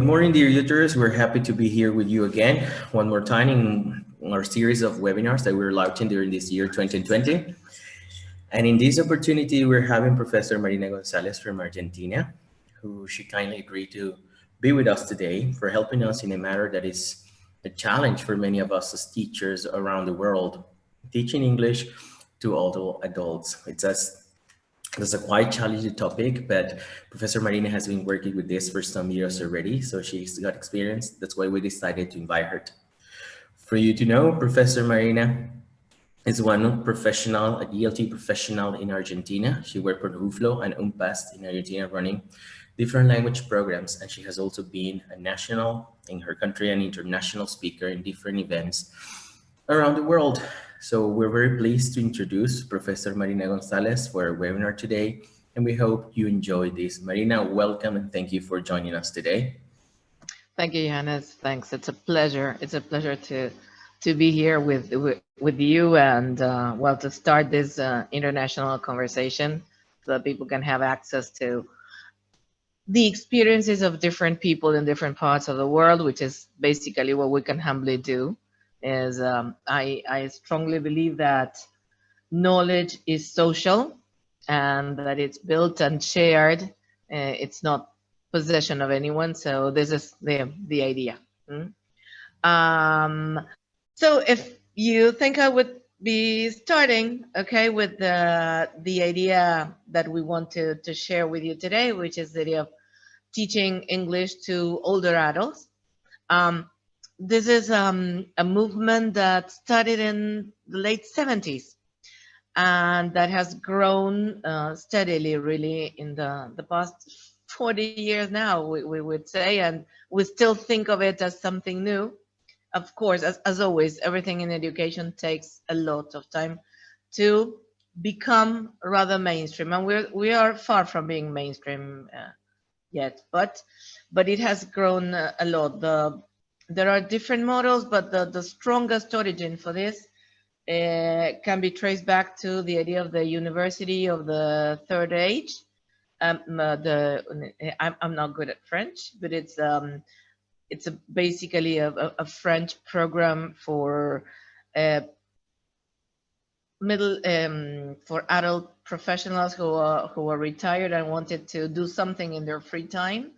morning, dear users. We're happy to be here with you again, one more time in our series of webinars that we're launching during this year, 2020. And in this opportunity, we're having Professor Marina Gonzalez from Argentina, who she kindly agreed to be with us today for helping us in a matter that is a challenge for many of us as teachers around the world, teaching English to all adults. It's a quite challenging topic, but Professor Marina has been working with this for some years already, so she's got experience. That's why we decided to invite her. For you to know, Professor Marina is one professional, a DLT professional in Argentina. She worked for UFLO and UNPAZ in Argentina running different language programs, and she has also been a national in her country and international speaker in different events around the world. So we're very pleased to introduce Professor Marina Gonzalez for our webinar today, and we hope you enjoy this. Marina, welcome and thank you for joining us today. Thank you, Johannes. Thanks. It's a pleasure. It's a pleasure to be here with you and well, to start this international conversation so that people can have access to the experiences of different people in different parts of the world, which is basically what we can humbly do. Is I strongly believe that knowledge is social and that it's built and shared. It's not possession of anyone. So this is the idea. So if you think I would be starting, okay, with the idea that we want to share with you today, which is the idea of teaching English to older adults. This is a movement that started in the late 70s and that has grown steadily, really, in the past 40 years now, we would say, and we still think of it as something new. Of course, as always, everything in education takes a lot of time to become rather mainstream, and we are far from being mainstream yet, but it has grown a lot. There are different models, but the strongest origin for this can be traced back to the idea of the university of the third age. I'm not good at French, but it's basically a French program for for adult professionals who are retired and wanted to do something in their free time.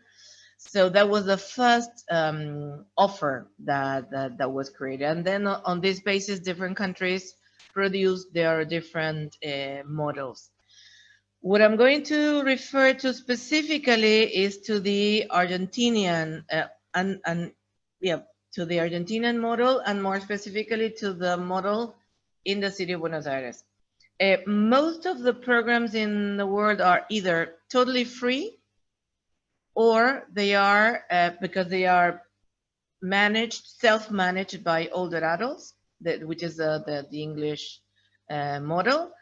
So that was the first offer that was created, and then on this basis, different countries produced their different models. What I'm going to refer to specifically is to the Argentinian to the Argentinian model, and more specifically to the model in the city of Buenos Aires. Most of the programs in the world are either totally free, or they are, because they are self-managed by older adults, which is the English model,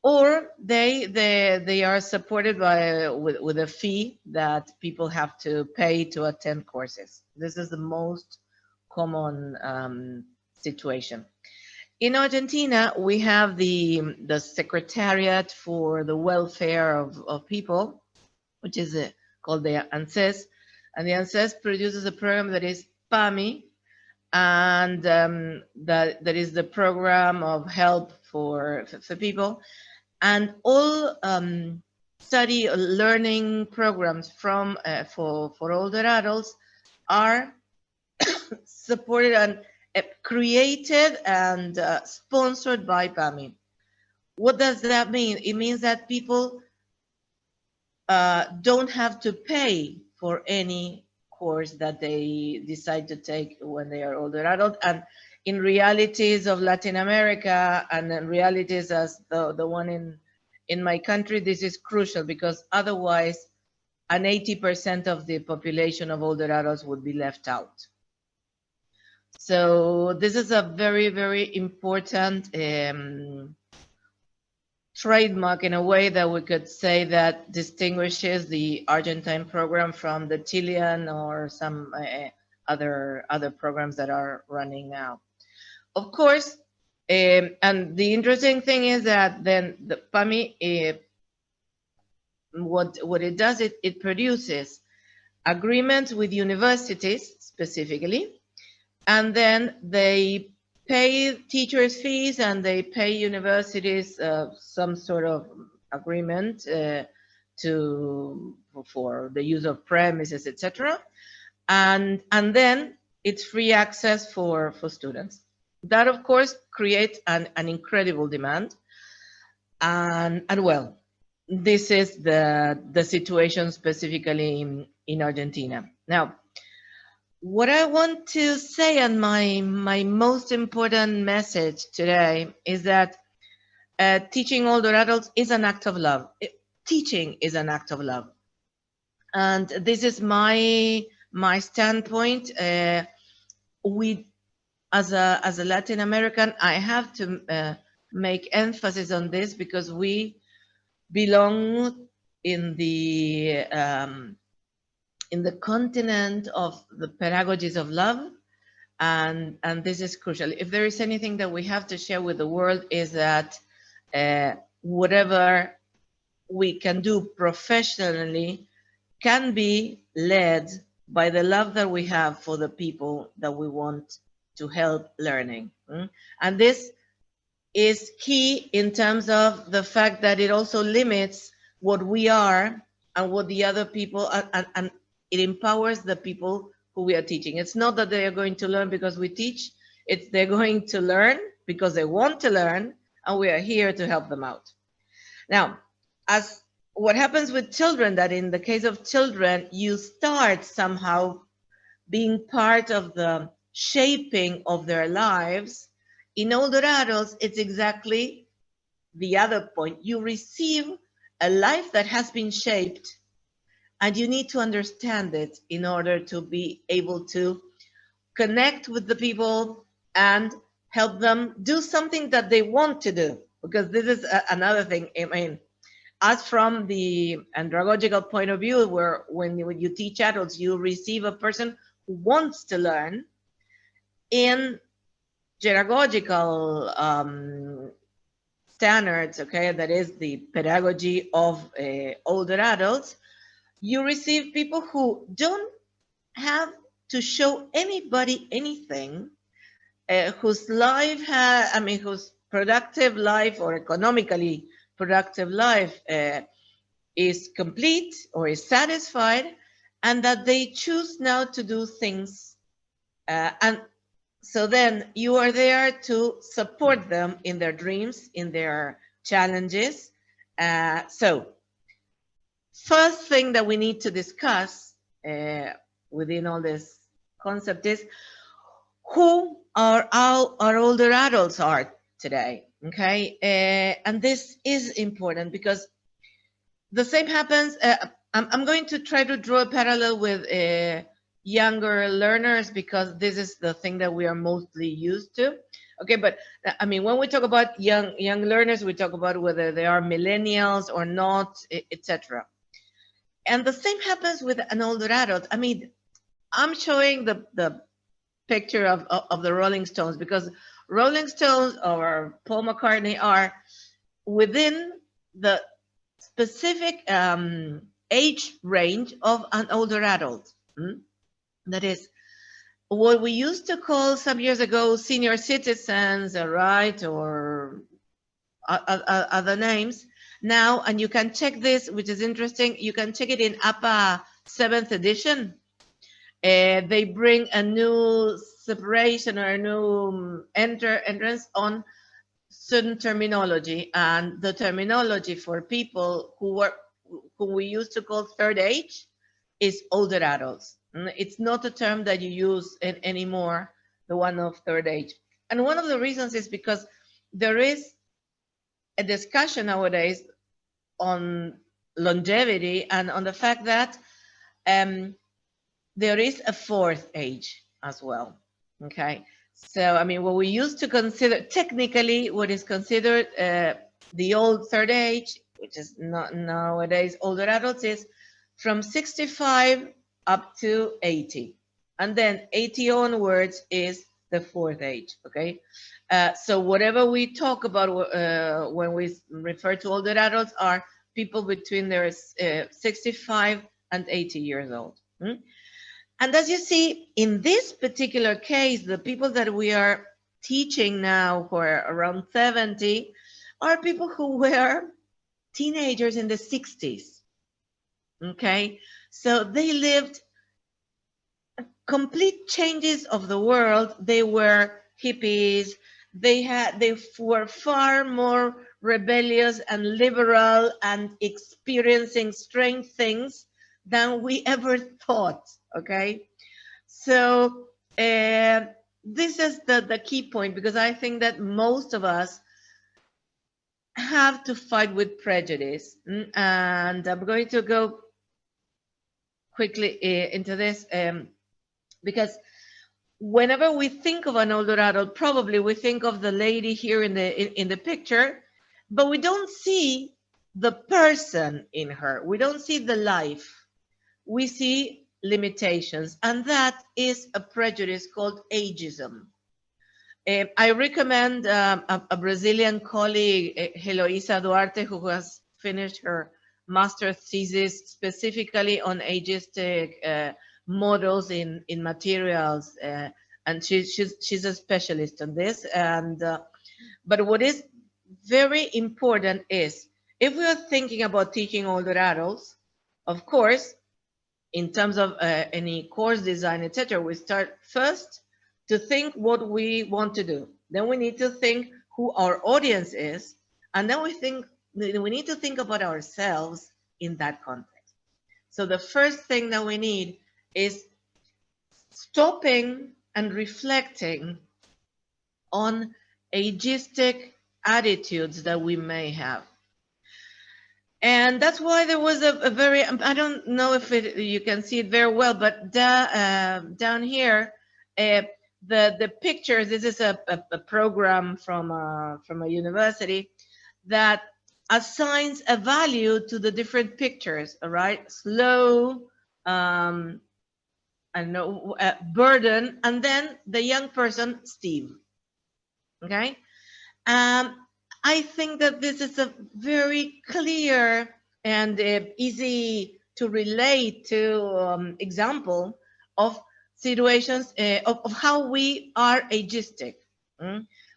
or they are supported with a fee that people have to pay to attend courses. This is the most common situation. In Argentina, we have the Secretariat for the Welfare of People, which is called the ANSES, and the ANSES produces a program that is PAMI, and that is the program of help for people, and all study learning programs for older adults are supported and created and sponsored by PAMI. What does that mean? It means that people don't have to pay for any course that they decide to take when they are older adult. And in realities of Latin America and in realities as the one in my country, this is crucial, because otherwise an 80% of the population of older adults would be left out. So this is a very, very important trademark, in a way that we could say, that distinguishes the Argentine program from the Chilean or some other programs that are running now. Of course, and the interesting thing is that then the PAMI, what it does, it produces agreements with universities specifically, and then they pay teachers fees and they pay universities some sort of agreement for the use of premises, etc. And then it's free access for students. That of course creates an incredible demand, and well, this is the situation specifically in Argentina. Now, what I want to say, and my most important message today, is that teaching older adults is an act of love. Teaching is an act of love, and this is my standpoint. We, as a Latin American, I have to make emphasis on this because we belong in the continent of the pedagogies of love, and this is crucial. If there is anything that we have to share with the world, is that whatever we can do professionally can be led by the love that we have for the people that we want to help learning. And this is key in terms of the fact that it also limits what we are and what the other people are, and it empowers the people who we are teaching. It's not that they are going to learn because we teach, it's they're going to learn because they want to learn, and we are here to help them out. Now, as what happens with children, that in the case of children, you start somehow being part of the shaping of their lives. In older adults, it's exactly the other point. You receive a life that has been shaped, and you need to understand it in order to be able to connect with the people and help them do something that they want to do. Because this is another thing. I mean, as from the andragogical point of view, where when you teach adults, you receive a person who wants to learn. In pedagogical standards, okay, that is the pedagogy of older adults, you receive people who don't have to show anybody anything, whose life whose productive life or economically productive life is complete or is satisfied, and that they choose now to do things, and so then you are there to support them in their dreams, in their challenges. So first thing that we need to discuss within all this concept is who our older adults are today, okay? And this is important because the same happens. I'm going to try to draw a parallel with younger learners because this is the thing that we are mostly used to. Okay, but I mean, when we talk about young learners, we talk about whether they are millennials or not, etc. And the same happens with an older adult. I mean, I'm showing the picture of the Rolling Stones because Rolling Stones or Paul McCartney are within the specific age range of an older adult. That is what we used to call some years ago senior citizens, right, or other names. Now, and you can check this, which is interesting, you can check it in APA 7th edition. They bring a new separation or a new entrance on certain terminology, and the terminology for people who we used to call third age is older adults. It's not a term that you use anymore, the one of third age. And one of the reasons is because there is a discussion nowadays on longevity and on the fact that there is a fourth age as well, okay? So, I mean, what we used to consider, technically, what is considered the old third age, which is not nowadays older adults, is from 65 up to 80. And then 80 onwards is the fourth age, okay? So whatever we talk about when we refer to older adults are people between their 65 and 80 years old. Mm? And as you see, in this particular case, the people that we are teaching now, who are around 70, are people who were teenagers in the 60s. Okay, so they lived complete changes of the world. They were hippies. They were far more rebellious and liberal and experiencing strange things than we ever thought. Okay, so this is the key point, because I think that most of us have to fight with prejudice. And I'm going to go quickly into this, because whenever we think of an older adult, probably we think of the lady here in the picture, but we don't see the person in her. We don't see the life. We see limitations, and that is a prejudice called ageism. I recommend a Brazilian colleague, Heloisa Duarte, who has finished her master's thesis specifically on ageistic models in materials, and she's a specialist on this. And but what is very important is, if we are thinking about teaching older adults, of course, in terms of any course design, etc., we start first to think what we want to do. Then we need to think who our audience is, and then we need to think about ourselves in that context. So the first thing that we need is stopping and reflecting on ageistic attitudes that we may have. And that's why there was a very, I don't know if you can see it very well, but down here, the pictures, this is a program from a university that assigns a value to the different pictures, all right? Slow, I don't know, burden, and then the young person, Steve, okay? I think that this is a very clear and easy to relate to example of situations of how we are ageistic.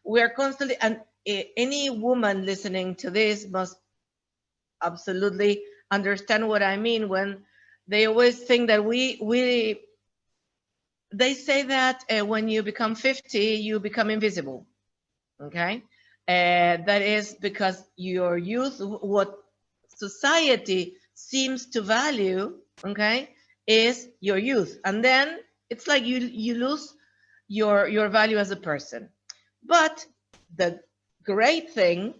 We are constantly, and any woman listening to this must absolutely understand what I mean when they always think that they say that when you become 50, you become invisible. Okay, that is because your youth, what society seems to value, okay, is your youth, and then it's like you lose your value as a person. But the great thing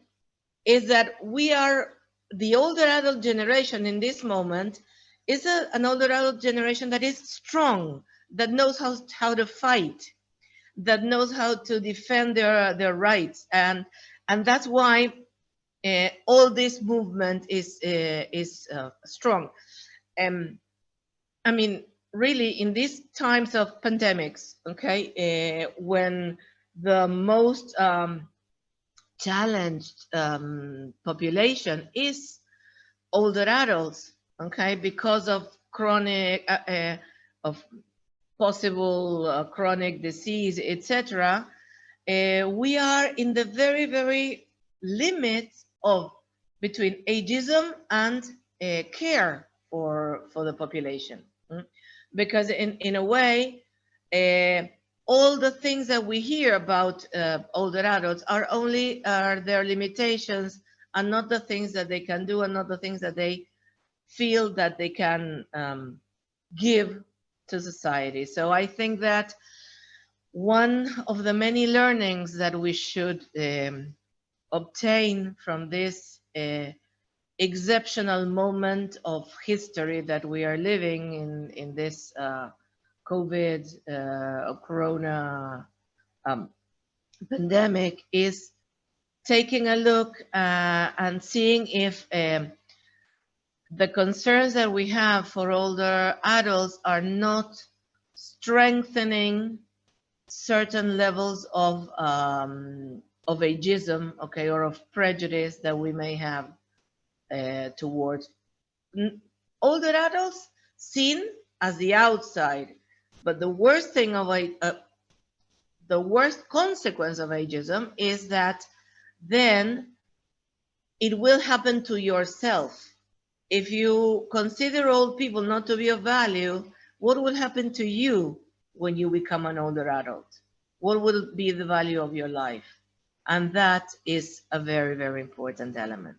is that we are the older adult generation in this moment is an older adult generation that is strong, that knows how to fight, that knows how to defend their rights, and that's why all this movement is strong. I mean, really, in these times of pandemics, okay, when the most challenged population is older adults, okay, because of chronic of possible chronic disease, etc., we are in the very, very limit of between ageism and care for the population. Because in a way, all the things that we hear about older adults are their limitations, and not the things that they can do, and not the things that they feel that they can give to society. So I think that one of the many learnings that we should obtain from this exceptional moment of history that we are living in this COVID corona pandemic is taking a look and seeing if the concerns that we have for older adults are not strengthening certain levels of ageism, okay, or of prejudice that we may have towards older adults, seen as the outside. But the worst thing of the worst consequence of ageism is that then it will happen to yourself. If you consider old people not to be of value, what will happen to you when you become an older adult? What will be the value of your life? And that is a very, very important element.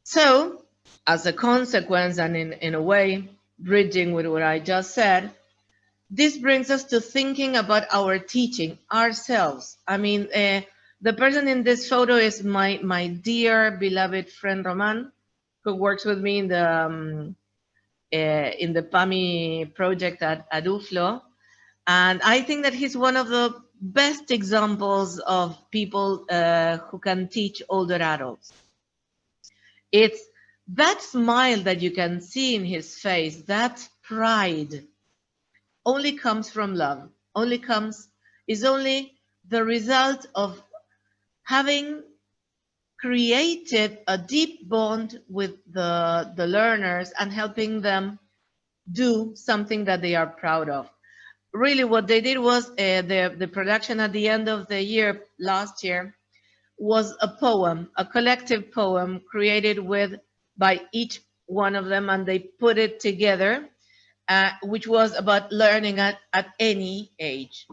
So, as a consequence, and in a way, bridging with what I just said, this brings us to thinking about our teaching ourselves. I mean, the person in this photo is my dear, beloved friend Ramon, who works with me in the PAMI project at UFLO. And I think that he's one of the best examples of people who can teach older adults. It's that smile that you can see in his face, that pride, only comes from love, is only the result of having created a deep bond with the learners and helping them do something that they are proud of. Really what they did was the production at the end of the year, last year, was a poem, a collective poem created by each one of them, and they put it together, which was about learning at any age.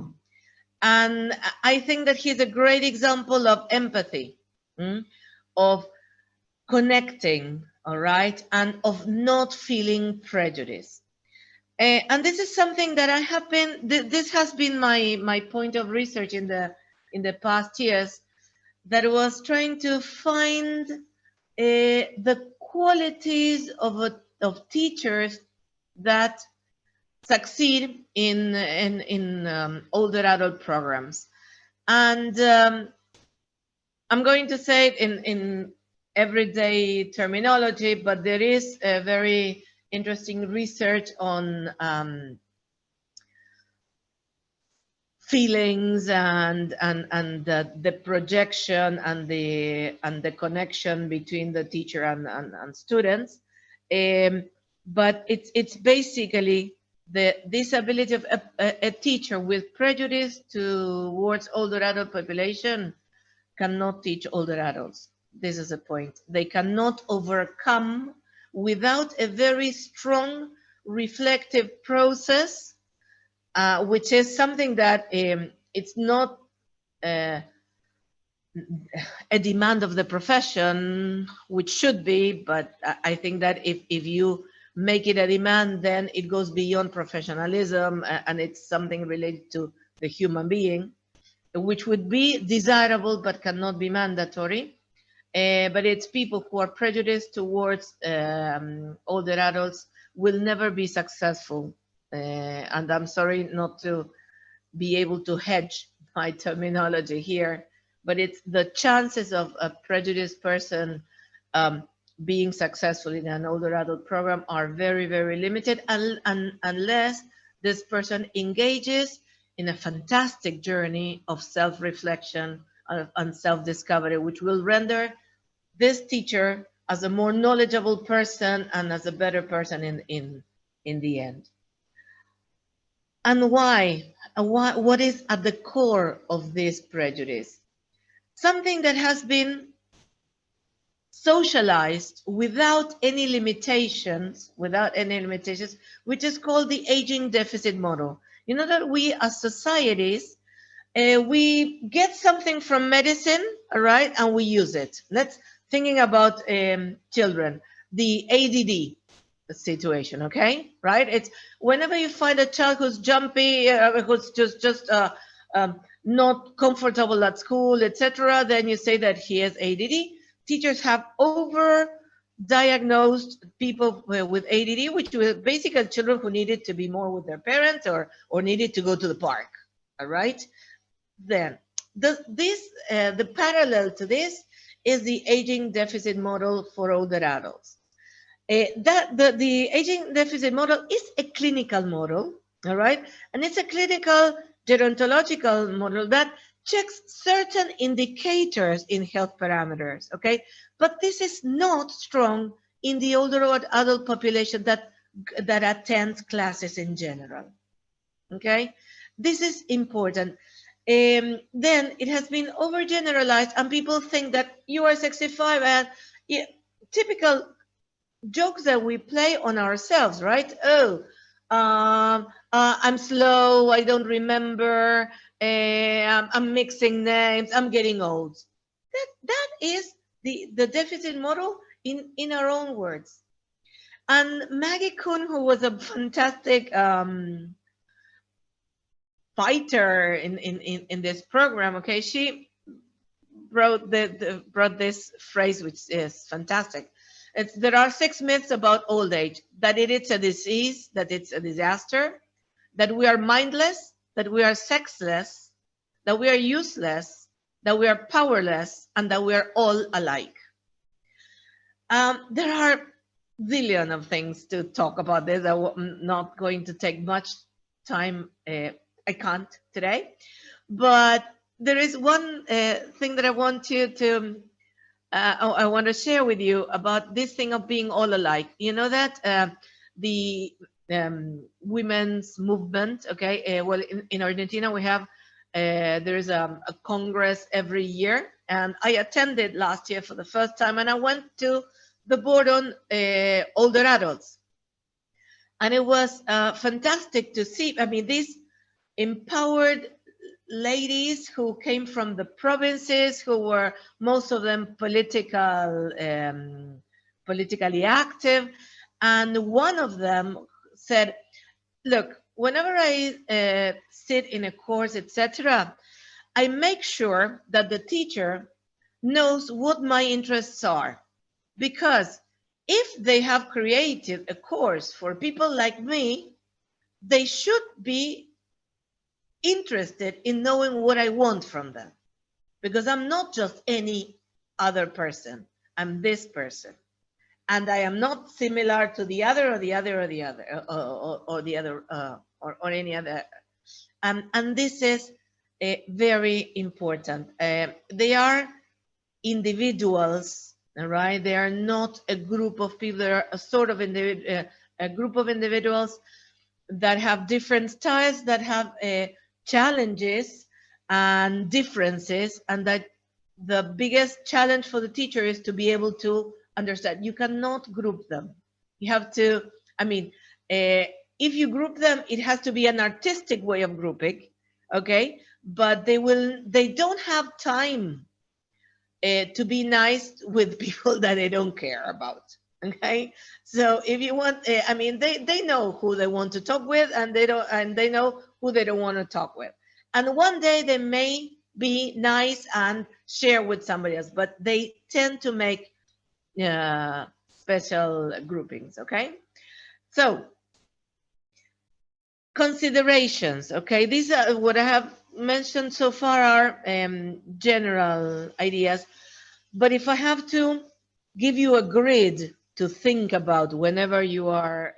And I think that he's a great example of empathy, of connecting, all right, and of not feeling prejudice. And this is something that I have been, this has been my point of research in the past years, that was trying to find the qualities of teachers that succeed in older adult programs. And I'm going to say it in everyday terminology, but there is a very interesting research on feelings and the projection and the connection between the teacher and students. But it's basically this ability of a teacher with prejudice towards older adult population cannot teach older adults. This is the point. They cannot overcome without a very strong reflective process, which is something that it's not a demand of the profession, which should be, but I think that if you make it a demand, then it goes beyond professionalism, and it's something related to the human being, which would be desirable but cannot be mandatory. But it's people who are prejudiced towards older adults will never be successful. And I'm sorry not to be able to hedge my terminology here, but it's the chances of a prejudiced person being successful in an older adult program are very, very limited, unless this person engages in a fantastic journey of self-reflection and self-discovery, which will render this teacher as a more knowledgeable person and as a better person in the end. And why? What is at the core of this prejudice? Something that has been socialized without any limitations, which is called the aging deficit model. You know that we as societies, we get something from medicine, all right, and we use it. Let's thinking about children, the ADD situation, okay, right? It's whenever you find a child who's jumpy, who's just not comfortable at school, etc., then you say that he has ADD. Teachers have over-diagnosed people with ADD, which were basically children who needed to be more with their parents or needed to go to the park, all right? Then the parallel to this is the aging deficit model for older adults. The aging deficit model is a clinical model, all right? And it's a clinical gerontological model that checks certain indicators in health parameters, okay? But this is not strong in the older adult population that that attend classes in general. Okay, this is important. Then it has been overgeneralized, and people think that you are 65, and yeah, typical jokes that we play on ourselves, right? Oh, I'm slow, I don't remember, I'm mixing names, I'm getting old. That is the deficit model in our own words. And Maggie Kuhn, who was a fantastic fighter in this program, okay, she brought this phrase, which is fantastic. There are 6 myths about old age: that it is a disease, that it's a disaster, that we are mindless, that we are sexless, that we are useless, that we are powerless, and that we are all alike. There are zillion of things to talk about this. I'm not going to take much time. I can't today, but there is one thing that I want you to I want to share with you about this thing of being all alike. You know that the women's movement, okay? Well, in Argentina, we have, there is a congress every year, and I attended last year for the first time, and I went to the board on older adults. And it was fantastic to see, I mean, these empowered ladies who came from the provinces, who were most of them politically active, and one of them said, look, whenever I sit in a course, etc., I make sure that the teacher knows what my interests are, because if they have created a course for people like me, they should be interested in knowing what I want from them, because I'm not just any other person. I'm this person, and I am not similar to the other or the other or the other or the other or any other. And this is very important. They are individuals, right? They are not a group of people. They are a sort of a group of individuals that have different styles, that have challenges and differences, and that the biggest challenge for the teacher is to be able to understand. You cannot group them. You have to, I mean, if you group them, it has to be an artistic way of grouping, okay? But they don't have time to be nice with people that they don't care about. Okay, so if you want, I mean, they know who they want to talk with, and they know who they don't want to talk with. And one day they may be nice and share with somebody else, but they tend to make special groupings. Okay, so considerations. Okay, these are what I have mentioned so far are general ideas, but if I have to give you a grid to think about whenever you are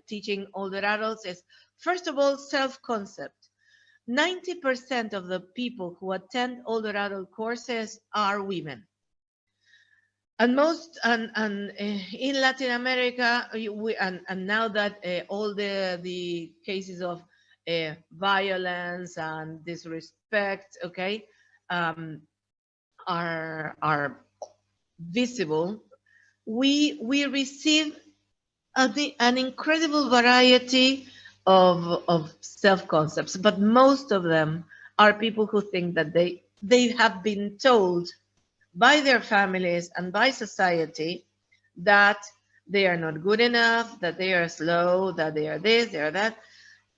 teaching older adults, is first of all self-concept. 90% of the people who attend older adult courses are women, and most and in Latin America, and now that all the cases of violence and disrespect, okay, are visible, we receive an incredible variety of self-concepts, but most of them are people who think that they have been told by their families and by society that they are not good enough, that they are slow, that they are this, they are that.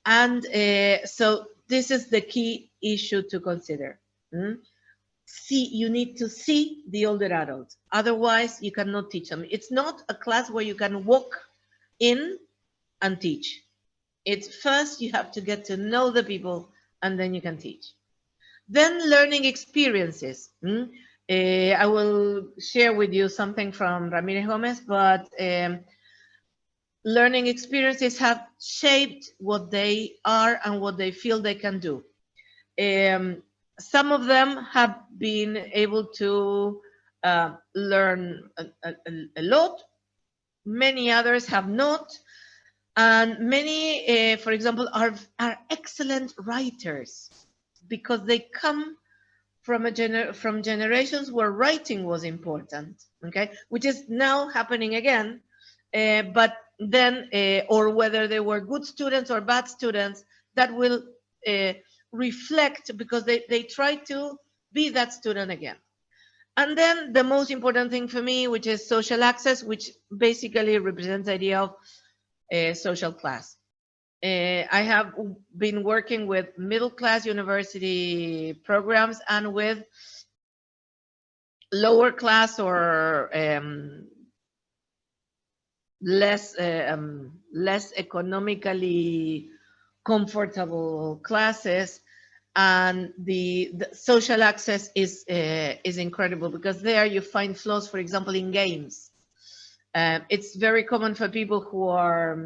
And so this is the key issue to consider. You need to see the older adults. Otherwise, you cannot teach them. It's not a class where you can walk in and teach. It's first you have to get to know the people, and then you can teach. Then learning experiences. I will share with you something from Ramirez Gomez, but learning experiences have shaped what they are and what they feel they can do. Some of them have been able to learn a lot. Many others have not. And many, for example, are excellent writers because they come from from generations where writing was important, okay, which is now happening again. But then, or whether they were good students or bad students, that will reflect because they try to be that student again. And then the most important thing for me, which is social access, which basically represents the idea of social class. I have been working with middle class university programs and with lower class or less economically comfortable classes, and the social access is incredible because there you find flaws, for example, in games. It's very common for people who are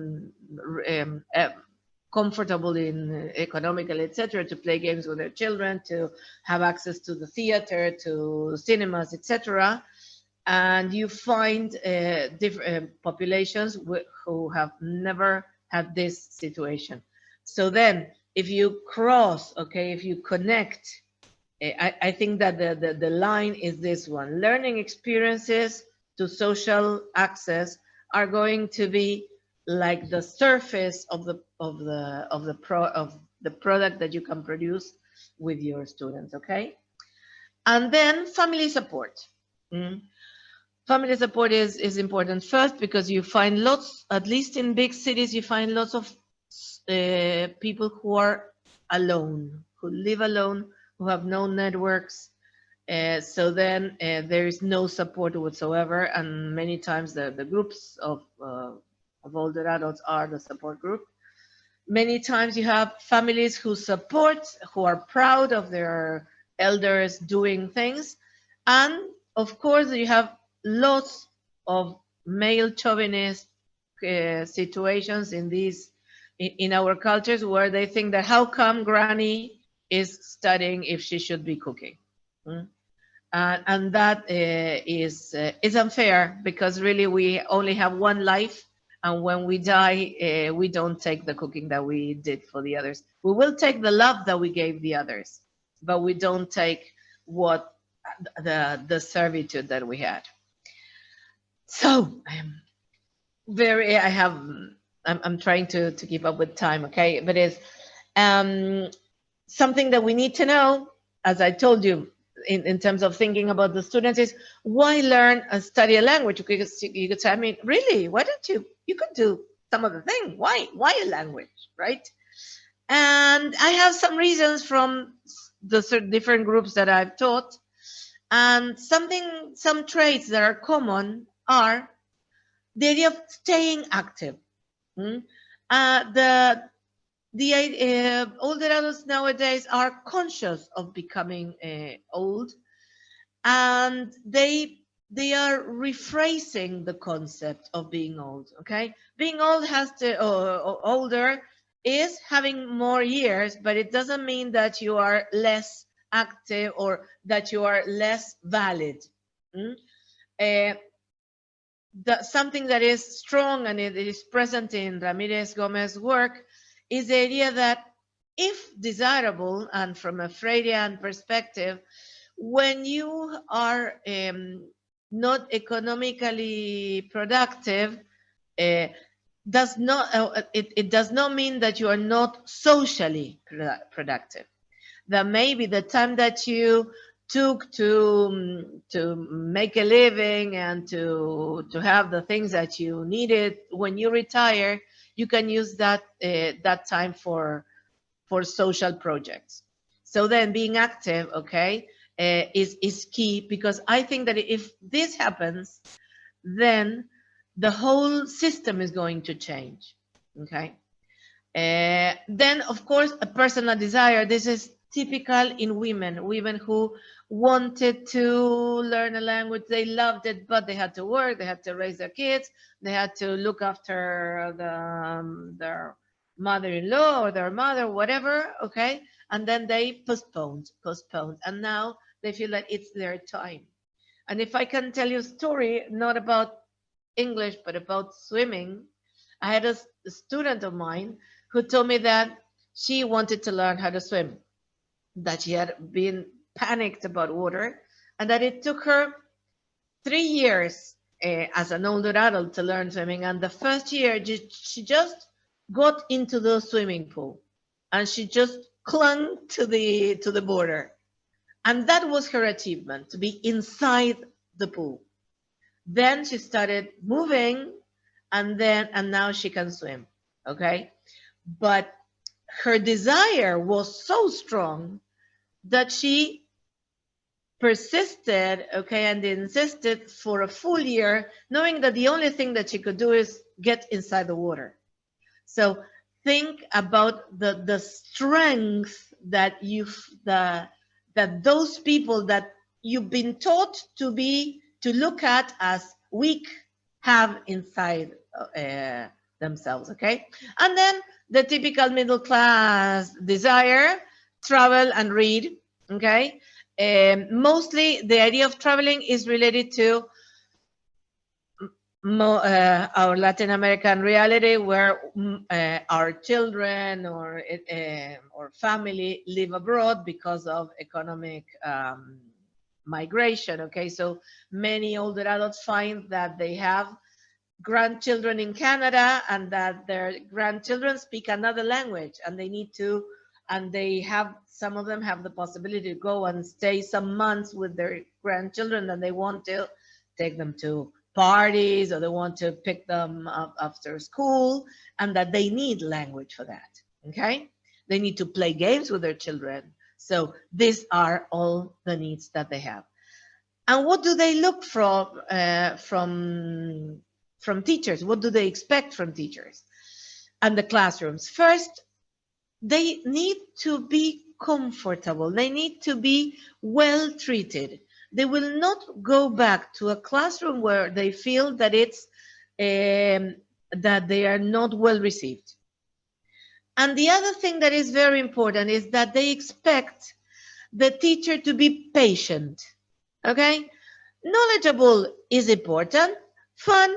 comfortable in economically, etc., to play games with their children, to have access to the theater, to cinemas, etc. And you find different populations who have never had this situation. So then, if you cross, okay, if you connect, I think that the line is this one: learning experiences to social access are going to be like the surface of the product that you can produce with your students, okay? And then family support. Family support is important first because you find lots, at least in big cities, you find lots of people who are alone, who live alone, who have no networks. So then there is no support whatsoever, and many times the groups of older adults are the support group. Many times you have families who support, who are proud of their elders doing things, and of course you have lots of male chauvinist situations in our cultures where they think that how come granny is studying if she should be cooking. And that is unfair because really we only have one life, and when we die we don't take the cooking that we did for the others. We will take the love that we gave the others, but we don't take what the servitude that we had. So I'm trying to keep up with time, okay? But it's something that we need to know, as I told you, in terms of thinking about the students, is why learn and study a language? Because you could say, I mean, really, why don't you could do some other thing. Why a language, right? And I have some reasons from the different groups that I've taught, and some traits that are common are the idea of staying active. The older adults nowadays are conscious of becoming old, and they are rephrasing the concept of being old. Okay, being old has to older is having more years, but it doesn't mean that you are less active or that you are less valid. Something that is strong and it is present in Ramirez Gomez's work is the idea that if desirable, and from a Freudian perspective, when you are not economically productive, it does not mean that you are not socially productive. That maybe the time that you took to make a living and to have the things that you needed when you retire, you can use that that time for social projects. So then being active, okay, is key, because I think that if this happens, then the whole system is going to change. Okay. Then of course a personal desire. This is typical in women who wanted to learn a language. They loved it, but they had to work, they had to raise their kids, they had to look after their mother-in-law or their mother, whatever, okay? And then they postponed, and now they feel that it's their time. And if I can tell you a story, not about English, but about swimming, I had a student of mine who told me that she wanted to learn how to swim, that she had been panicked about water, and that it took her 3 years as an older adult to learn swimming. And the first year, she just got into the swimming pool, and she just clung to the border, and that was her achievement, to be inside the pool. Then she started moving, and now she can swim. Okay, but her desire was so strong that she persisted, okay, and insisted for a full year, knowing that the only thing that she could do is get inside the water. So think about the strength that that those people that you've been taught to look at as weak have inside themselves. Okay, and then the typical middle class desire: travel and read. Okay, mostly the idea of traveling is related to our Latin American reality, where our children or family live abroad because of economic migration. Okay, so many older adults find that they have grandchildren in Canada, and that their grandchildren speak another language, and some of them have the possibility to go and stay some months with their grandchildren, and they want to take them to parties, or they want to pick them up after school, and that they need language for that. Okay, they need to play games with their children. So these are all the needs that they have. And what do they look from teachers? What do they expect from teachers and the classrooms? First, they need to be comfortable. They need to be well treated. They will not go back to a classroom where they feel that that they are not well received. And the other thing that is very important is that they expect the teacher to be patient. Okay, knowledgeable is important, fun,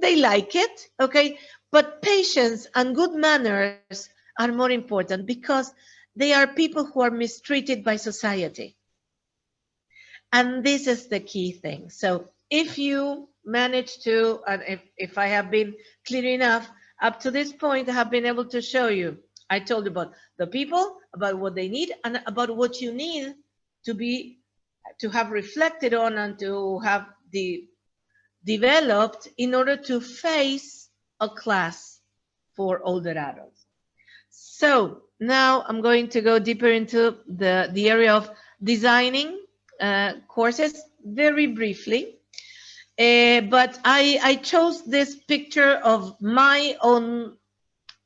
they like it, okay, but patience and good manners are more important, because they are people who are mistreated by society. And this is the key thing. So if you manage to, and if I have been clear enough up to this point, I have been able to show you, I told you about the people, about what they need, and about what you need to have reflected on and to have developed in order to face a class for older adults. So now I'm going to go deeper into the area of designing courses very briefly. But I chose this picture of my own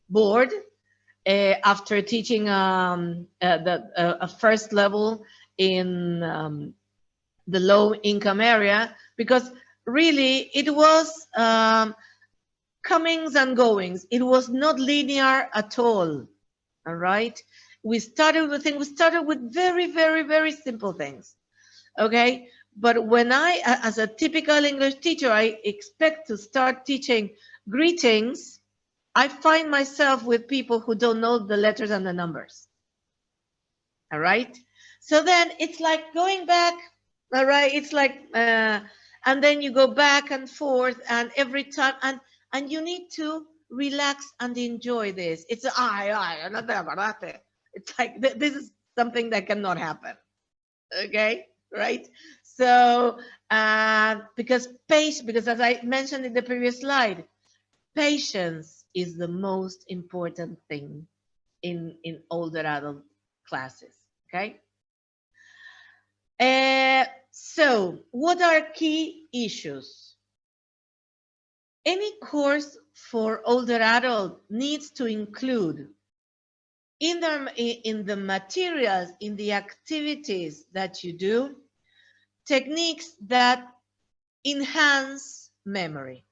board after teaching a first level in the low income area, because really it was comings and goings. It was not linear at all. All right. We started with very, very, very simple things. Okay. But when as a typical English teacher, I expect to start teaching greetings, I find myself with people who don't know the letters and the numbers. All right. So then it's like going back. All right. It's like, and then you go back and forth, and every time, and you need to relax and enjoy this. It's like this is something that cannot happen. Okay, right? So because as I mentioned in the previous slide, patience is the most important thing in older adult classes. Okay. So what are key issues? Any course for older adult needs to include in the materials, in the activities that you do, techniques that enhance memory.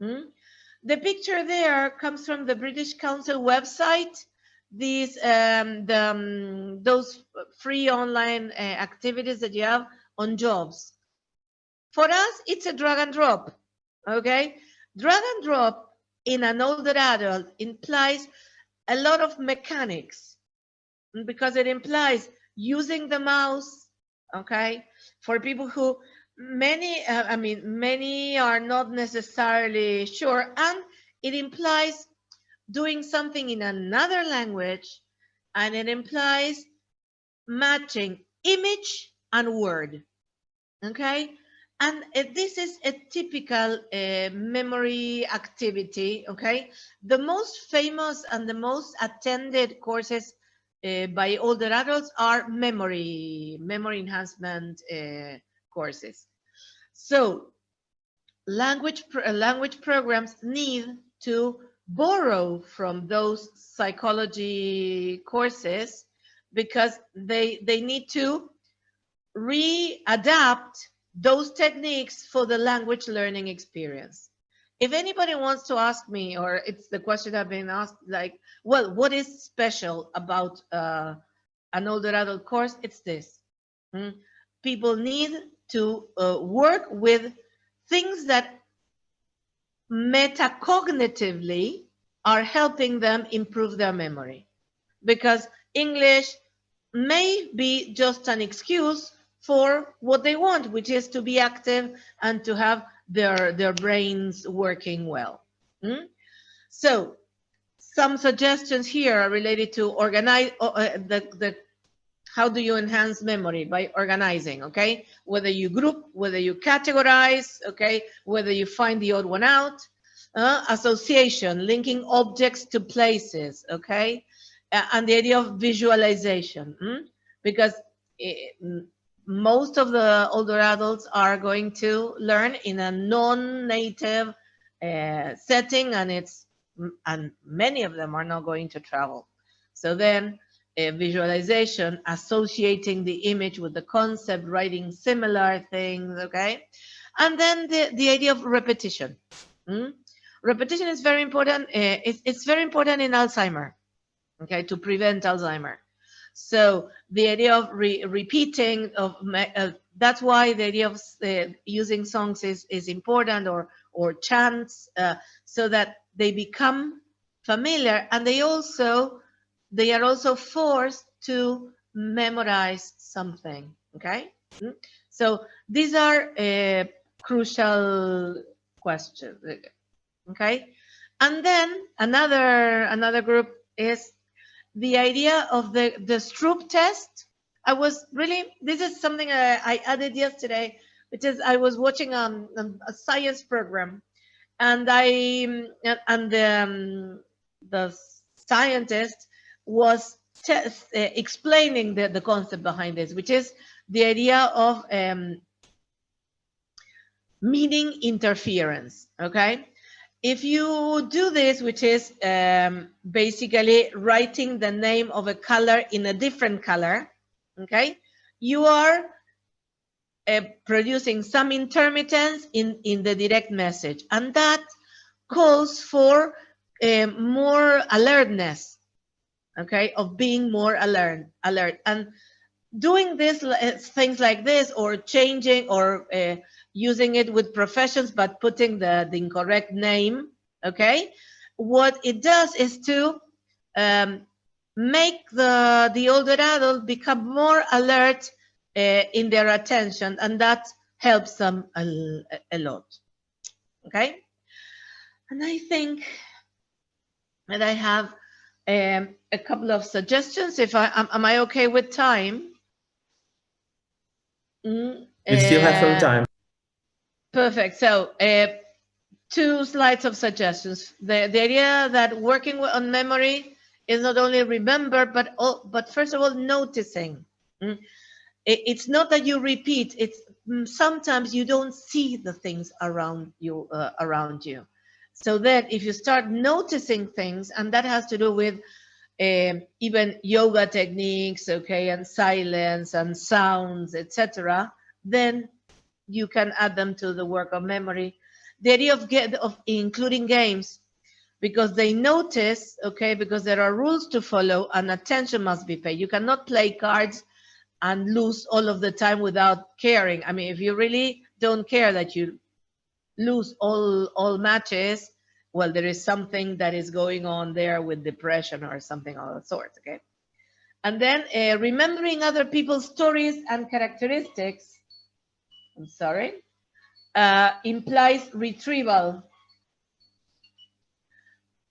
The picture there comes from the British Council website. Those free online activities that you have on jobs. For us, it's a drag and drop. Okay, drag and drop in an older adult implies a lot of mechanics, because it implies using the mouse, okay? For people who, many are not necessarily sure, and it implies doing something in another language, and it implies matching image and word, okay? And this is a typical memory activity, okay? The most famous and the most attended courses by older adults are memory enhancement courses. So language programs need to borrow from those psychology courses, because they need to readapt those techniques for the language learning experience. If anybody wants to ask me, or it's the question I've been asked, like, well, what is special about an older adult course? It's this. People need to work with things that metacognitively are helping them improve their memory. Because English may be just an excuse for what they want, which is to be active and to have their brains working well. So some suggestions here are related to organize how do you enhance memory? By organizing, okay? Whether you group, whether you categorize, okay? Whether you find the odd one out. Association, linking objects to places, okay? And the idea of visualization, because most of the older adults are going to learn in a non-native setting, and many of them are not going to travel. So then visualization, associating the image with the concept, writing similar things, okay? And then the idea of repetition. Repetition is very important. It's very important in Alzheimer, okay, to prevent Alzheimer. So the idea of repeating, that's why the idea of using songs is important, or chants, so that they become familiar, and they are also forced to memorize something, okay? So these are crucial questions, okay? And then another group is the idea of the Stroop test. This is something I added yesterday, which is I was watching a science program, and the scientist was explaining the concept behind this, which is the idea of meaning interference, okay? If you do this, which is basically writing the name of a color in a different color, okay, you are producing some intermittence in the direct message, and that calls for more alertness, okay, of being more alert. And doing this things like this, or changing, or using it with professions but putting the incorrect name, okay, what it does is to make the older adult become more alert in their attention, and that helps them a lot, okay? And I think that I have a couple of suggestions. Am I okay with time? You still have some time. Perfect. So 2 slides of suggestions. The idea that working on memory is not only remember, but first of all, noticing. It's not that you repeat. It's sometimes you don't see the things around you. So that if you start noticing things, and that has to do with even yoga techniques, okay, and silence and sounds, etc., then you can add them to the work of memory. The idea of including games, because they notice, okay, because there are rules to follow and attention must be paid. You cannot play cards and lose all of the time without caring. I mean, if you really don't care that you lose all matches, well, there is something that is going on there with depression or something of that sort, okay? And then remembering other people's stories and characteristics, I'm sorry, implies retrieval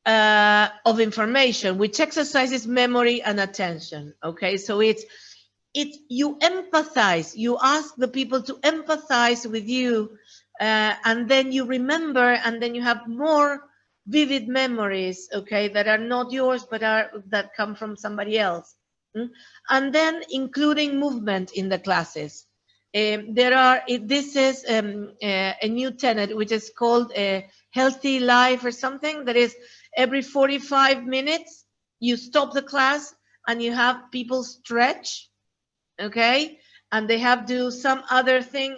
of information, which exercises memory and attention, okay? So it's you empathize, you ask the people to empathize with you, and then you remember, and then you have more vivid memories, okay, that are not yours, but that come from somebody else. And then including movement in the classes. This is a new tenet, which is called a healthy life or something, that is every 45 minutes, you stop the class and you have people stretch, okay, and they have to do some other thing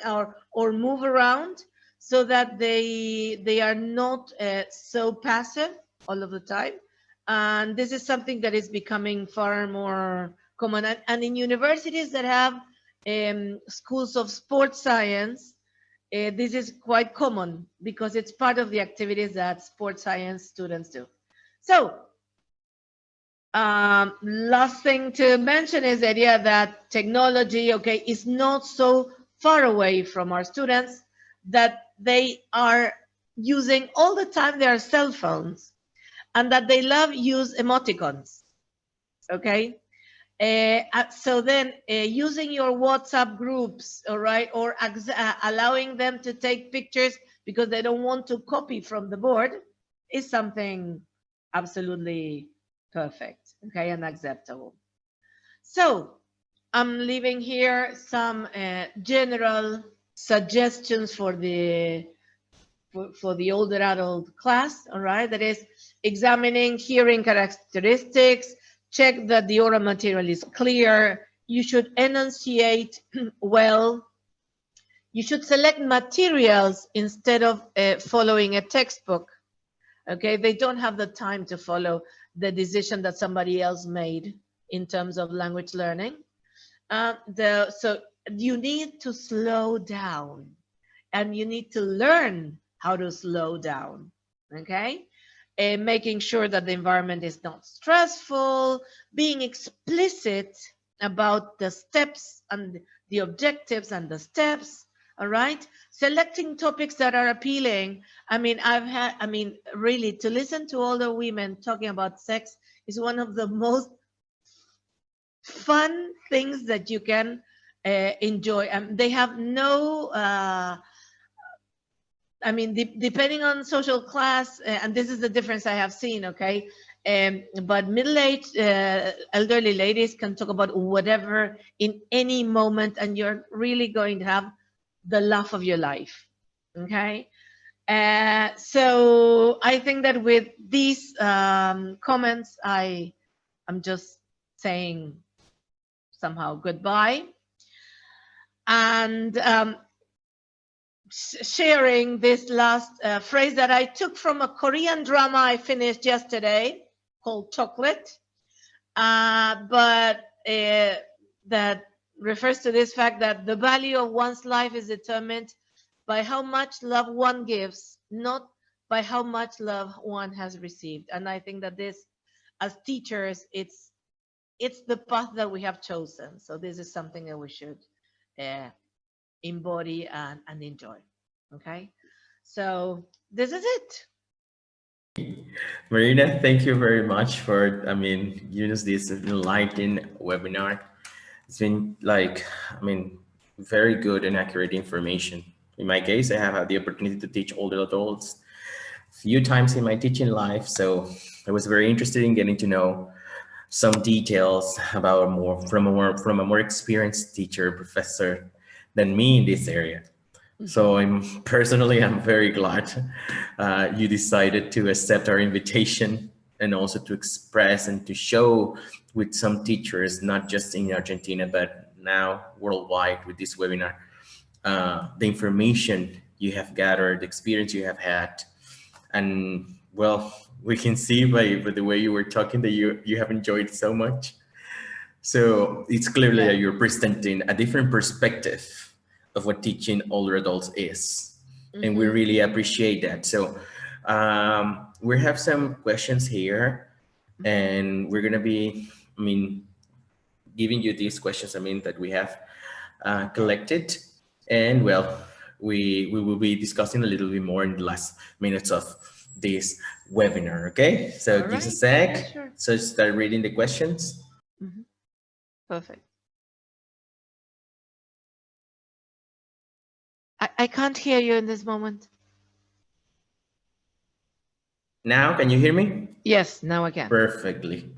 or move around, so that they are not so passive all of the time. And this is something that is becoming far more common, and in universities that have schools of sports science, this is quite common because it's part of the activities that sports science students do. So last thing to mention is the idea that technology, okay, is not so far away from our students, that they are using all the time their cell phones, and that they love use emoticons, okay? So then using your WhatsApp groups, all right, or allowing them to take pictures because they don't want to copy from the board is something absolutely perfect, okay, and acceptable. So I'm leaving here some general suggestions for the older adult class, all right, that is examining hearing characteristics, check that the oral material is clear, you should enunciate well, you should select materials instead of following a textbook, okay? They don't have the time to follow the decision that somebody else made in terms of language learning. So you need to slow down, and you need to learn how to slow down, okay? Making sure that the environment is not stressful, being explicit about the steps and the objectives and the steps, all right? Selecting topics that are appealing. I mean, really, to listen to older women talking about sex is one of the most fun things that you can enjoy. They have no I mean, depending on social class, and this is the difference I have seen, okay? But middle-aged elderly ladies can talk about whatever in any moment, and you're really going to have the laugh of your life, okay? So I think that with these comments, I'm just saying somehow goodbye. And sharing this last phrase that I took from a Korean drama I finished yesterday called Chocolate, but that refers to this fact that the value of one's life is determined by how much love one gives, not by how much love one has received. And I think that this, as teachers, it's the path that we have chosen. So this is something that we should embody and enjoy. Okay, so this is it. Marina, thank you very much for, giving us this enlightening webinar. It's been very good and accurate information. In my case, I have had the opportunity to teach older adults a few times in my teaching life. So I was very interested in getting to know some details about from a more experienced teacher, professor than me in this area. So I'm very glad you decided to accept our invitation, and also to express and to show with some teachers, not just in Argentina, but now worldwide with this webinar, the information you have gathered, the experience you have had. And well, we can see by the way you were talking that you have enjoyed so much. So it's clearly that you're presenting a different perspective of what teaching older adults is. And we really appreciate that. So We have some questions here, and we're gonna be, giving you these questions, that we have collected, and well, we will be discussing a little bit more in the last minutes of this webinar. Okay, so All just a right. sec. Yeah, sure. So start reading the questions. Perfect. I can't hear you in this moment. Now, can you hear me? Yes, now I can. Perfectly.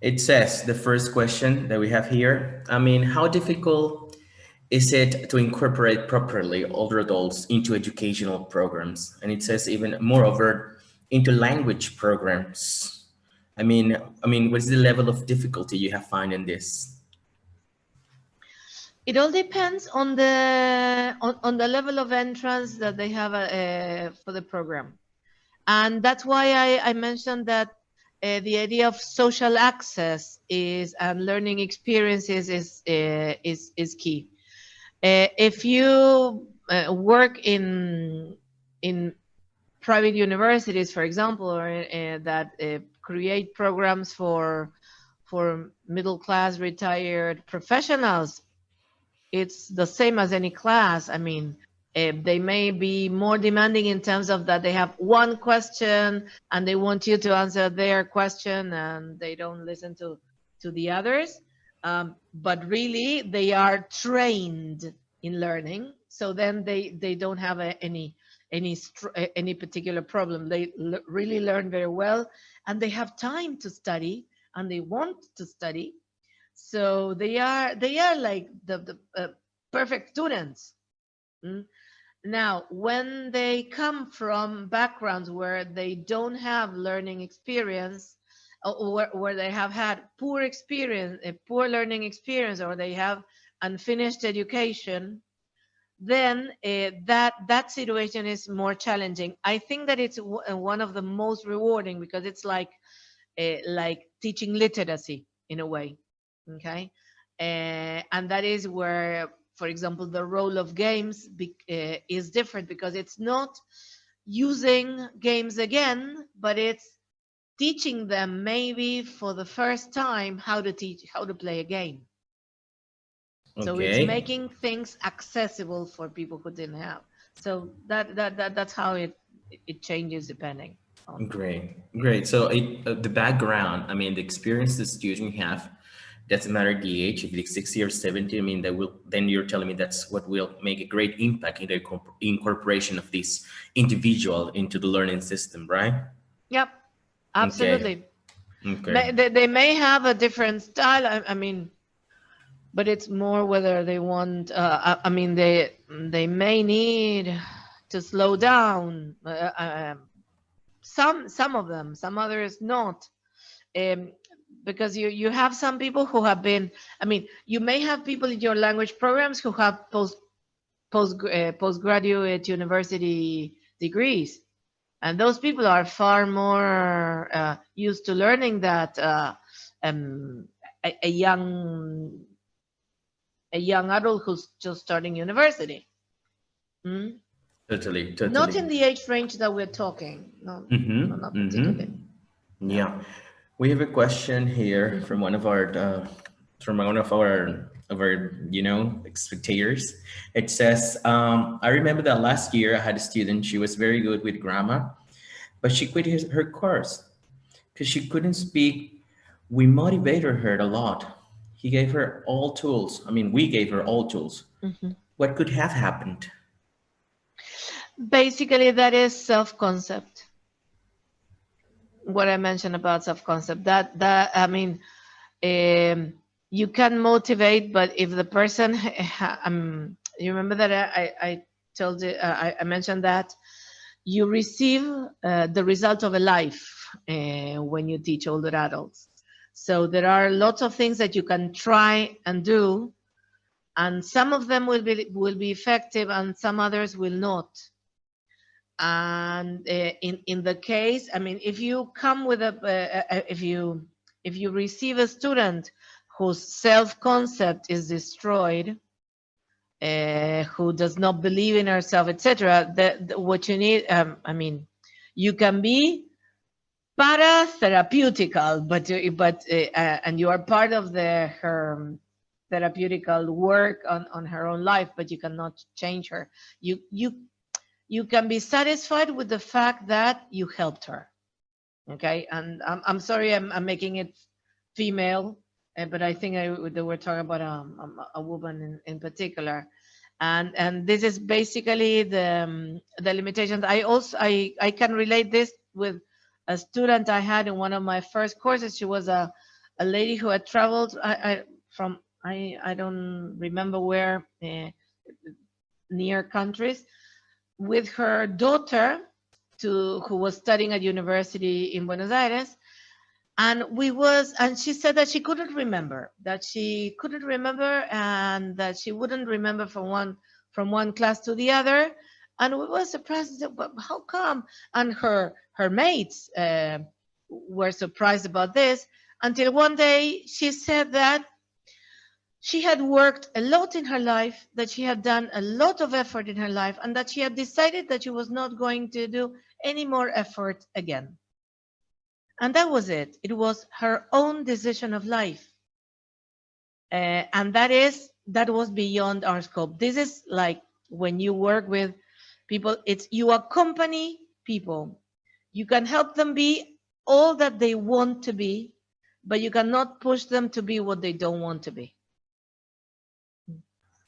It says, the first question that we have here, how difficult is it to incorporate properly older adults into educational programs? And it says even moreover into language programs. What's the level of difficulty you have found in this? It all depends on the level of entrance that they have for the program, and that's why I mentioned that the idea of social access is and learning experiences is key. If you work in private universities, for example, or that create programs for middle class retired professionals, it's the same as any class. They may be more demanding in terms of that they have one question and they want you to answer their question and they don't listen to the others. But really, they are trained in learning, so then they don't have any particular problem. They really learn very well, and they have time to study and they want to study. So they are like the perfect students. Now, when they come from backgrounds where they don't have learning experience, or where they have had poor experience, a poor learning experience, or they have unfinished education, then that situation is more challenging. I think that it's one of the most rewarding, because it's like teaching literacy in a way. Okay. And that is where, for example, the role of games is different, because it's not using games again, but it's teaching them maybe for the first time how to play a game. So it's Okay. making things accessible for people who didn't have. So that's how it changes depending on. Great. So the background, the experience the student have, doesn't matter the age, if it's 60 or 70, then you're telling me that's what will make a great impact in the incorporation of this individual into the learning system, right? Yep, absolutely. Okay. They may have a different style. But it's more whether they want. They may need to slow down. Some of them, some others not. Because you have some people who have been. You may have people in your language programs who have postgraduate university degrees, and those people are far more used to learning that a young adult who's just starting university. Totally. Not in the age range that we're talking. No, not particularly. Yeah. We have a question here from one of our spectators. It says, I remember that last year I had a student. She was very good with grammar, but she quit her course because she couldn't speak. We motivated her a lot. He gave her all tools. We gave her all tools. What could have happened? Basically, that is self-concept. What I mentioned about self-concept, you can motivate, but if the person, you remember that I told you, I mentioned that you receive the result of a life when you teach older adults. So there are lots of things that you can try and do, and some of them will be effective, and some others will not. And in the case, if you come with if you receive a student whose self-concept is destroyed, who does not believe in herself, etc. What you need, I mean, you can be paratherapeutical, and you are part of her therapeutical work on her own life, but you cannot change her. You can be satisfied with the fact that you helped her. Okay, and I'm sorry I'm making it female, but I think they were talking about a woman in particular, and this is basically the limitations. I can relate this with a student I had in one of my first courses. She was a lady who had traveled I don't remember where, near countries, with her daughter who was studying at university in Buenos Aires. And she said that she couldn't remember, and that she wouldn't remember from one class to the other. And we were surprised. But how come? And her mates were surprised about this, until one day she said that she had worked a lot in her life, that she had done a lot of effort in her life, and that she had decided that she was not going to do any more effort again. And that was it. It was her own decision of life. And that was beyond our scope. This is like when you work with people, you accompany people. You can help them be all that they want to be, but you cannot push them to be what they don't want to be.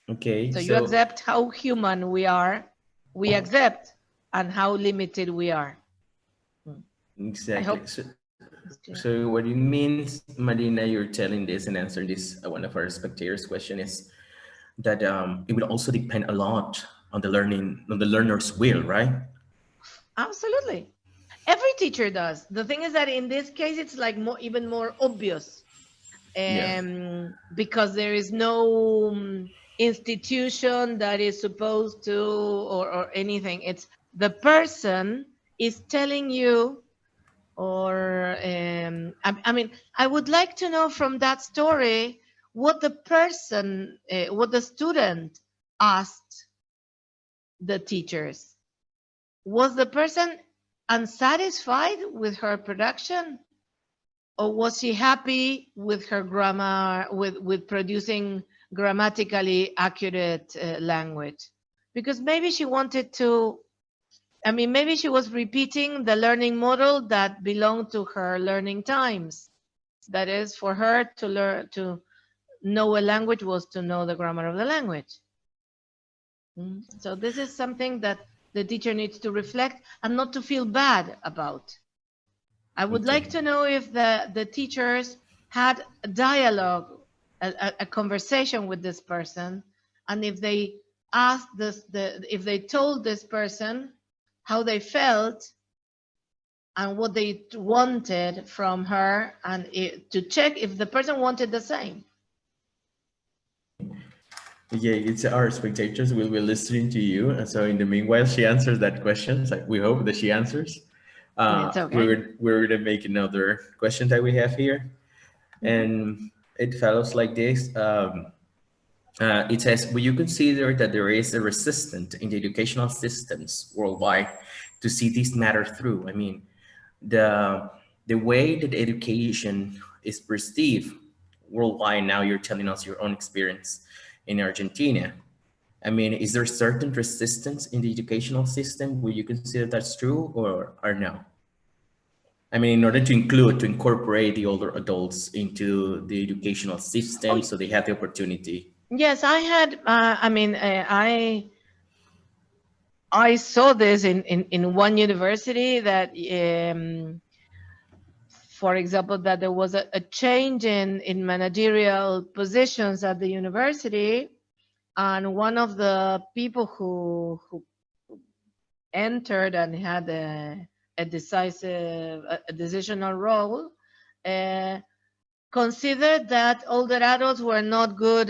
Okay. So you accept how human we are, we accept, and how limited we are. Exactly. So what it means, Marina, you're telling this and answering this, one of our spectators' question is that it will also depend a lot on the learner's will, right? Absolutely. Every teacher does. The thing is that in this case, it's like even more obvious, because there is no institution that is supposed to or anything. It's the person is telling you, or I mean, I would like to know from that story what the person, what the student asked the teachers. Was the person unsatisfied with her production, or was she happy with her grammar, with producing grammatically accurate language? Because maybe she wanted to, maybe she was repeating the learning model that belonged to her learning times. That is, for her to know a language was to know the grammar of the language. So this is something that the teacher needs to reflect and not to feel bad about. I would like to know if the teachers had a dialogue, a conversation with this person, and if they asked if they told this person how they felt and what they wanted from her, and to check if the person wanted the same. Yeah, it's our spectators will be listening to you. And so in the meanwhile, she answers that question. So we hope that she answers. It's okay. We're going to make another question that we have here. And it follows like this. It says, will you consider that there is a resistance in the educational systems worldwide to see this matter through? I mean, the way that education is perceived worldwide, now you're telling us your own experience in Argentina. I mean, is there certain resistance in the educational system? Will you consider that's true or no? I mean, in order to incorporate the older adults into the educational system so they have the opportunity. Yes, I had, I saw this in one university that, for example, that there was a change in managerial positions at the university, and one of the people who entered and had a decisional role considered that older adults were not good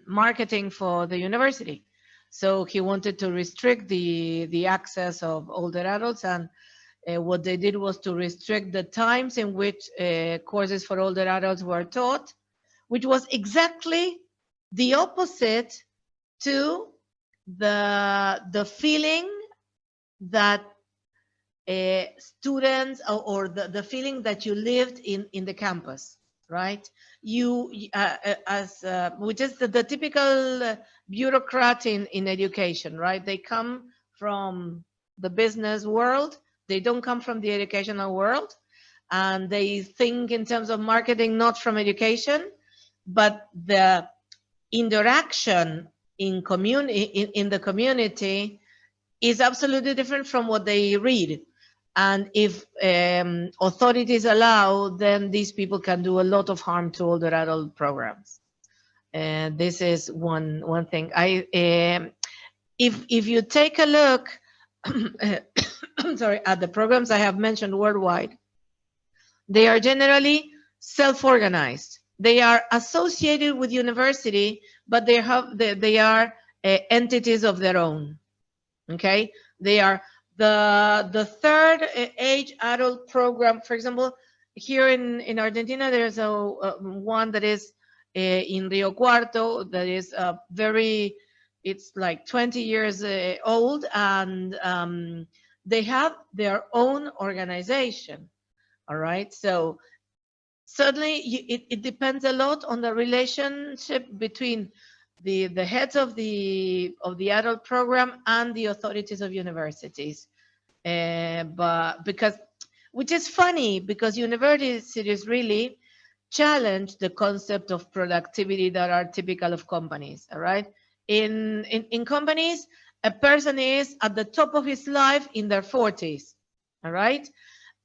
marketing for the university. So he wanted to restrict the access of older adults, and what they did was to restrict the times in which courses for older adults were taught, which was exactly the opposite to the feeling that students, or the feeling that you lived in the campus, right? You which is the typical bureaucrat in education, right? They come from the business world. They don't come from the educational world, and they think in terms of marketing, not from education, but the interaction in the community is absolutely different from what they read. And if authorities allow, then these people can do a lot of harm to older adult programs. And this is one thing. If you take a look, sorry, at the programs I have mentioned worldwide, they are generally self-organized. They are associated with university, but they are entities of their own. Okay, they are the third age adult program. For example, here in Argentina, there's a one that is in Rio Cuarto that is very, it's like 20 years old, and they have their own organization. All right, so certainly it depends a lot on the relationship between the heads of the adult program and the authorities of universities. But because, which is funny, because universities really challenge the concept of productivity that are typical of companies. All right, in companies, a person is at the top of his life in their 40s. All right,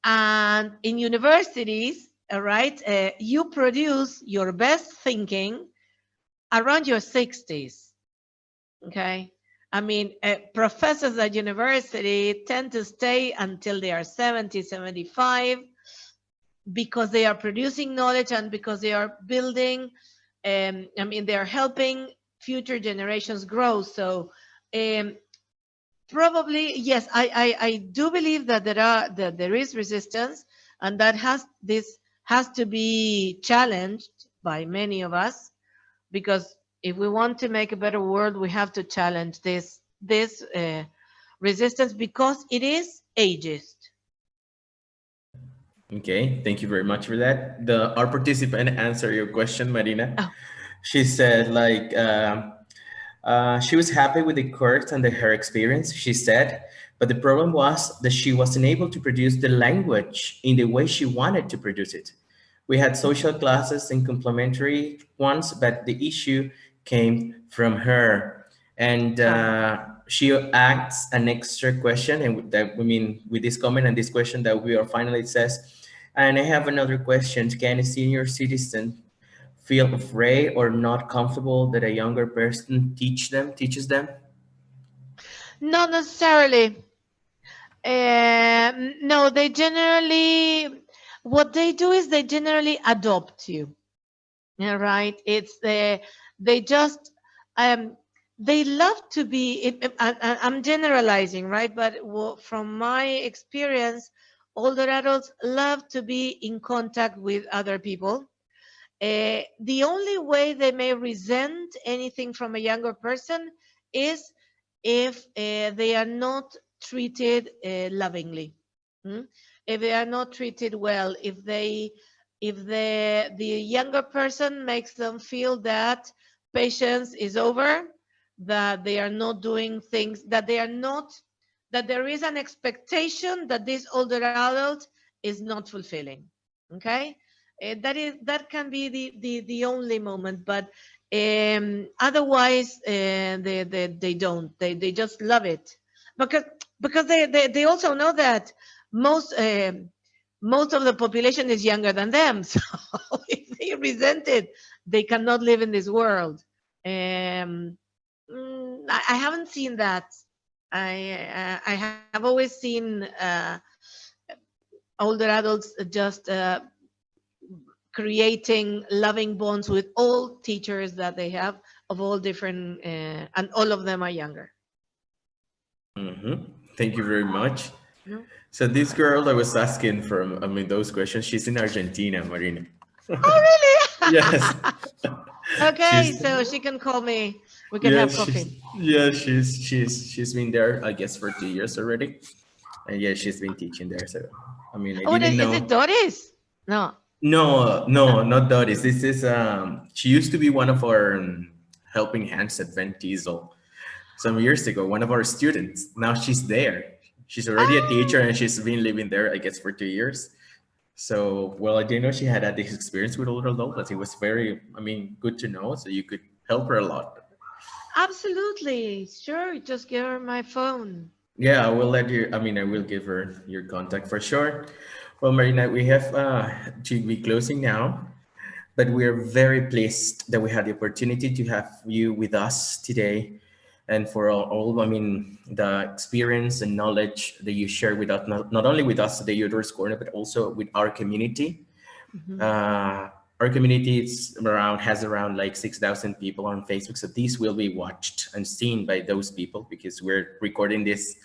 and in universities, all right, you produce your best thinking around your 60s. Okay, I mean, professors at university tend to stay until they are 70, 75, because they are producing knowledge and because they are building, I mean, they are helping future generations grow. So probably, yes, I do believe that there is resistance, and that this has to be challenged by many of us, because if we want to make a better world, we have to challenge this resistance, because it is ageist. Okay, thank you very much for that. Our participant answered your question, Marina. Oh. She said like she was happy with the course and her experience, she said, but the problem was that she wasn't able to produce the language in the way she wanted to produce it. We had social classes and complementary ones, but the issue came from her. And she asks an extra question, and that, I mean, with this comment and this question that we are finally, it says, and I have another question. Can a senior citizen feel afraid or not comfortable that a younger person teaches them? Not necessarily. No, they generally, what they do is they generally adopt you. Yeah, right. It's they just they love to be. I'm generalizing, right? But from my experience, older adults love to be in contact with other people. The only way they may resent anything from a younger person is if they are not treated lovingly. Hmm? If they are not treated well, if the younger person makes them feel that patience is over, that they are not doing things, that there is an expectation that this older adult is not fulfilling. Okay, that can be the only moment, but otherwise they don't. They just love it, because they also know that most of the population is younger than them. So if they resent it, they cannot live in this world. I haven't seen that. I have always seen older adults just creating loving bonds with all teachers that they have of all different, and all of them are younger. Thank you very much. No? So this girl I was asking from, I mean, those questions, she's in Argentina, Marina. Oh, really? Yes. Okay, She's so she can call me. We can yeah, have coffee. she's been there, I guess, for 2 years already. And yeah, she's been teaching there. So I mean, I Oh, didn't is it know. Doris? No. No, No. no, not Doris. This is she used to be one of our helping hands at Van Diesel some years ago, one of our students. Now she's there. She's already a Ah, teacher and she's been living there, I guess, for 2 years. So, well, I didn't know she had this experience with older adults. It was very, I mean, good to know. So you could help her a lot. absolutely. Sure. Just give her my phone. Yeah, I will let you, I mean, I will give her your contact for sure. Well, Marina, we have to be closing now, but we are very pleased that we had the opportunity to have you with us today. And for all I mean, the experience and knowledge that you share with us, not only with us, the Uterus Corner, but also with our community. Mhm. Uh, our community is around has around like 6,000 people on Facebook. So these will be watched and seen by those people because we're recording this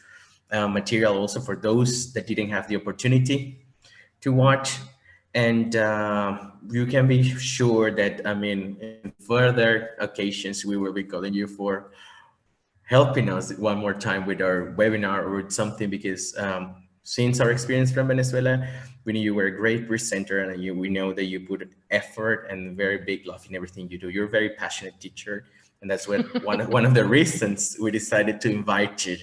material also for those that didn't have the opportunity to watch. And you can be sure that, I mean, in further occasions, we will be calling you for helping us one more time with our webinar or with something because since our experience from Venezuela, we knew you were a great presenter and we know that you put effort and very big love in everything you do. You're a very passionate teacher. And that's what one of the reasons we decided to invite you.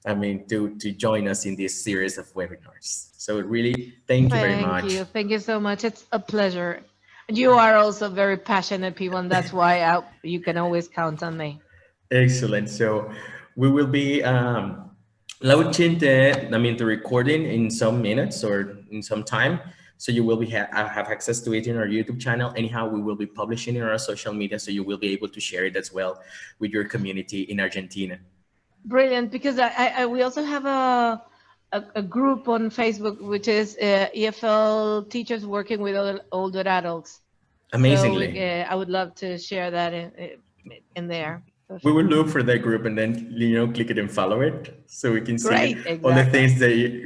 I mean, to join us in this series of webinars. So really, thank you very Thank much. you. Thank you so much. It's a pleasure. You are also very passionate people, and that's why you can always count on me. Excellent. So we will be launching the recording in some minutes or in some time. So you will be have access to it in our YouTube channel. Anyhow, we will be publishing in our social media, so you will be able to share it as well with your community in Argentina. Brilliant, because we also have a group on Facebook, which is EFL teachers working with older adults. So Amazingly. I would love to share that in there. We will Perfect. look for that group and then click it and follow it so we can see Great, all the exactly. things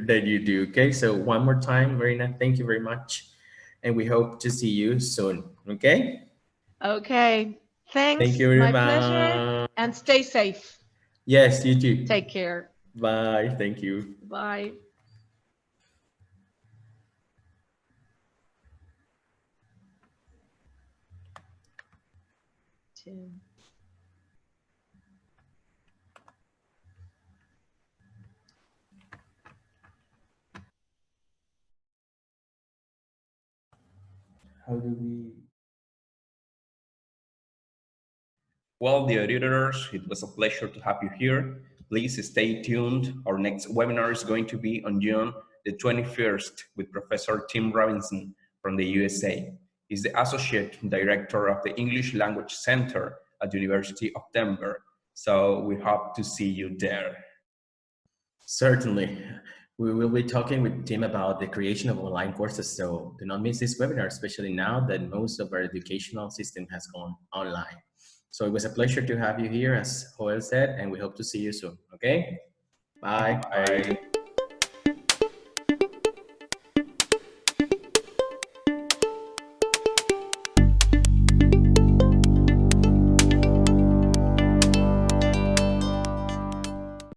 that you do. Okay, so one more time, Marina, thank you very much, and we hope to see you soon. Okay, Okay. thank Thanks. you very My pleasure. much. And stay safe. Yes, you too. Take care. Bye. Thank you. Bye. Two. How do we? Well, dear editors, it was a pleasure to have you here. Please stay tuned. Our next webinar is going to be on June the 21st with Professor Tim Robinson from the USA. He's the Associate Director of the English Language Center at the University of Denver. So we hope to see you there. Certainly. We will be talking with Tim about the creation of online courses. So do not miss this webinar, especially now that most of our educational system has gone online. So it was a pleasure to have you here, as Joel said, and we hope to see you soon. Okay? Bye. Bye.